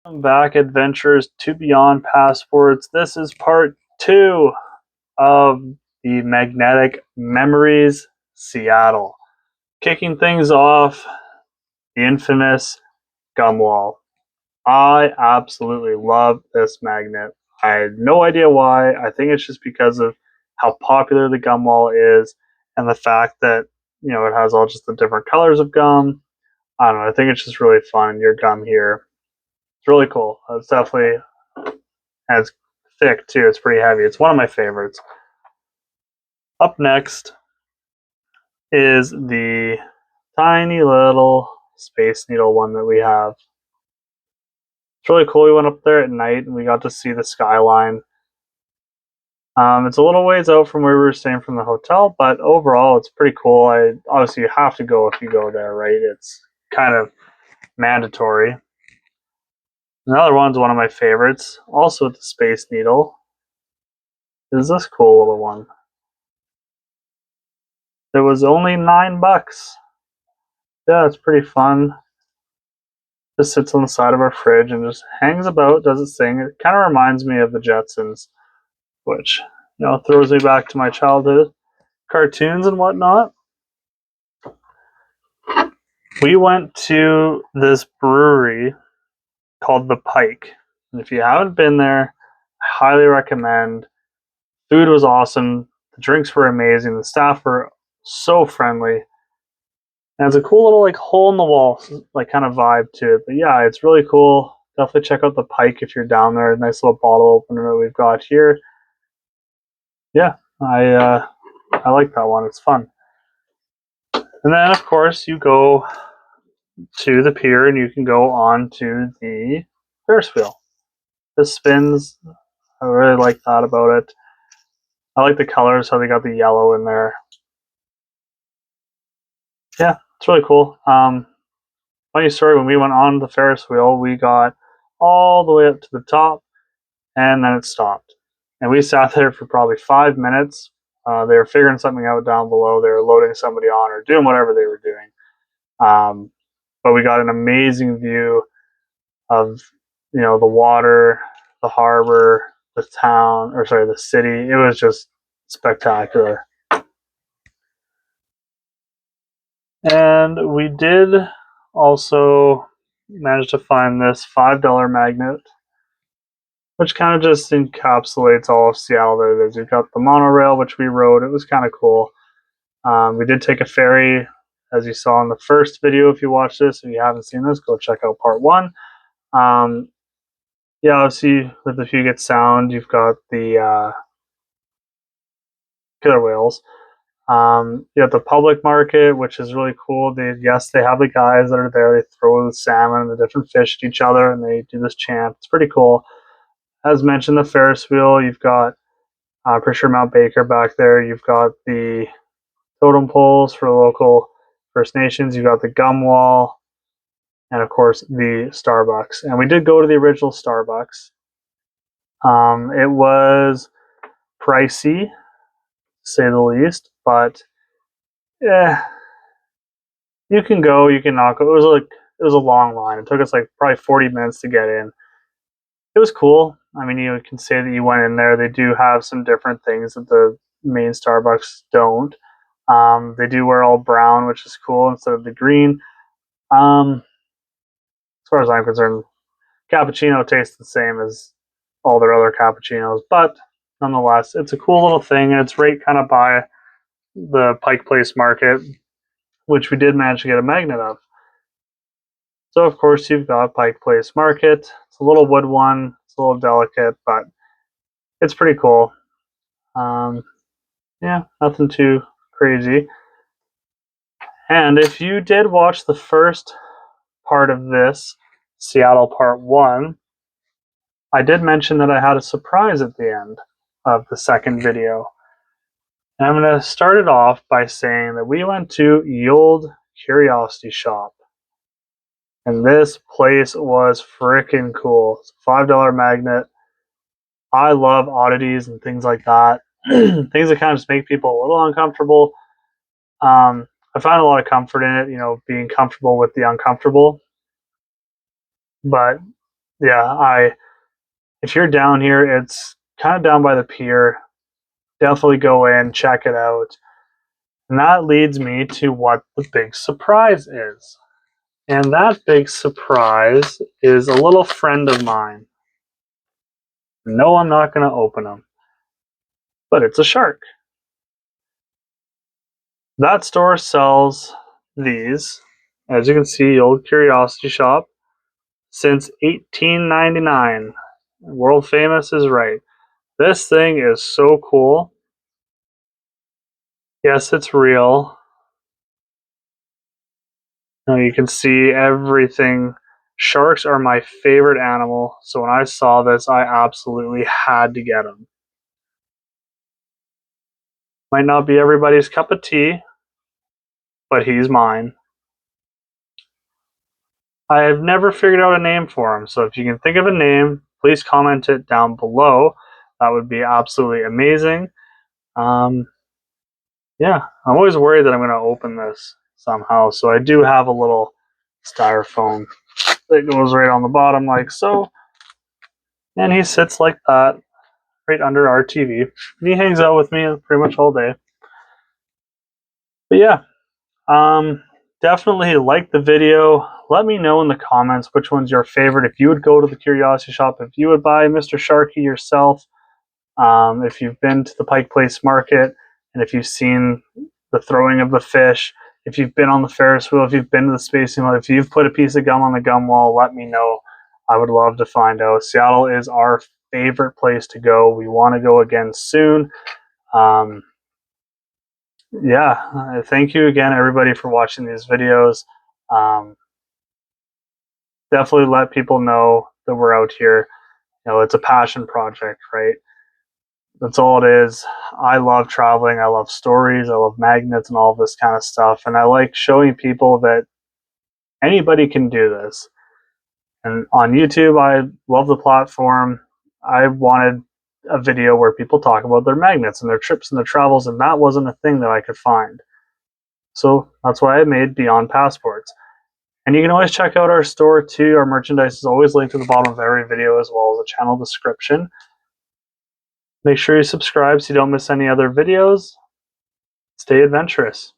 Welcome back, adventurers to Beyond Passports. This is part 2 of the Magnetic Memories Seattle. Kicking things off, the infamous gum wall. I absolutely love this magnet. I had no idea why. I think it's just because of how popular the gum wall is and the fact that, it has all just the different colors of gum. I don't know. I think it's just really fun. Your gum here. It's really cool. It's definitely, and it's thick too. It's pretty heavy. It's one of my favorites. Up next is the tiny little Space Needle one that we have. It's really cool. We went up there at night and we got to see the skyline. It's a little ways out from where we were staying from the hotel, but overall it's pretty cool. Obviously you have to go if you go there, right? It's kind of mandatory. Another one's one of my favorites, also with the Space Needle, is this cool little one. It was only $9. Yeah, it's pretty fun. Just sits on the side of our fridge and just hangs about, does its thing. It kind of reminds me of the Jetsons, which, throws me back to my childhood cartoons and whatnot. We went to this brewery called The Pike. And if you haven't been there, I highly recommend. Food was awesome. The drinks were amazing. The staff were so friendly. And it's a cool little hole in the wall kind of vibe to it. But yeah, it's really cool. Definitely check out the Pike if you're down there. Nice little bottle opener that we've got here. Yeah, I like that one. It's fun. And then of course you go to the pier and you can go on to the Ferris wheel. This spins. I really like that about it. I like the colors, how they got the yellow in there. Yeah, it's really cool. Funny story, when we went on the Ferris wheel, we got all the way up to the top and then it stopped. And we sat there for probably 5 minutes. They were figuring something out down below. They were loading somebody on or doing whatever they were doing. But we got an amazing view of, the water, the harbor, the town, or sorry, the city. It was just spectacular. And we did also manage to find this $5 magnet, which kind of just encapsulates all of Seattle that it is. You've got the monorail, which we rode. It was kind of cool. We did take a ferry, as you saw in the first video. If you watched this, if you haven't seen this, go check out part 1. Yeah, obviously, with the Huget Sound, you've got the killer whales. You have the public market, which is really cool. They have the guys that are there. They throw the salmon and the different fish at each other, and they do this chant. It's pretty cool. As mentioned, the Ferris wheel. You've got, pretty sure Mount Baker back there. You've got the totem poles for local First Nations. You've got the gum wall, and of course the Starbucks. And we did go to the original Starbucks. It was pricey, to say the least, but yeah, you can go, you can not go. It was a long line. It took us probably 40 minutes to get in. It was cool. I mean, you can say that you went in there. They do have some different things that the main Starbucks don't. They do wear all brown, which is cool instead of the green. As far as I'm concerned, cappuccino tastes the same as all their other cappuccinos, but nonetheless, it's a cool little thing, and it's right kind of by the Pike Place Market, which we did manage to get a magnet of. So of course you've got Pike Place Market. It's a little wood one. It's a little delicate, but it's pretty cool. Yeah, nothing too crazy. And if you did watch the first part of this, Seattle Part 1, I did mention that I had a surprise at the end of the second video. And I'm going to start it off by saying that we went to Ye Olde Curiosity Shop. And this place was freaking cool. It's a $5 magnet. I love oddities and things like that. Things that kind of just make people a little uncomfortable. I find a lot of comfort in it, being comfortable with the uncomfortable. But yeah, if you're down here, it's kind of down by the pier. Definitely go in, check it out. And that leads me to what the big surprise is. And that big surprise is a little friend of mine. No, I'm not going to open him, but it's a shark. That store sells these, as you can see, Old Curiosity Shop, since 1899. World famous is right. This thing is so cool. Yes, it's real. Now you can see everything. Sharks are my favorite animal, so when I saw this, I absolutely had to get them. Might not be everybody's cup of tea, but he's mine. I have never figured out a name for him, so if you can think of a name, please comment it down below. That would be absolutely amazing. Yeah, I'm always worried that I'm going to open this somehow, so I do have a little styrofoam that goes right on the bottom like so, and he sits like that right under our TV. And he hangs out with me pretty much all day. But yeah, definitely like the video. Let me know in the comments which one's your favorite. If you would go to the Curiosity Shop, if you would buy Mr. Sharky yourself, if you've been to the Pike Place Market, and if you've seen the throwing of the fish, if you've been on the Ferris wheel, if you've been to the spacing wheel, if you've put a piece of gum on the gum wall, let me know. I would love to find out. Seattle is our favorite place to go. We want to go again soon. Yeah, thank you again, everybody, for watching these videos. Definitely let people know that we're out here. You know, it's a passion project, right? That's all it is. I love traveling. I love stories. I love magnets and all this kind of stuff. And I like showing people that anybody can do this. And on YouTube, I love the platform. I wanted a video where people talk about their magnets and their trips and their travels, and that wasn't a thing that I could find. So that's why I made Beyond Passports. And you can always check out our store too. Our merchandise is always linked to the bottom of every video, as well as a channel description. Make sure you subscribe so you don't miss any other videos. Stay adventurous.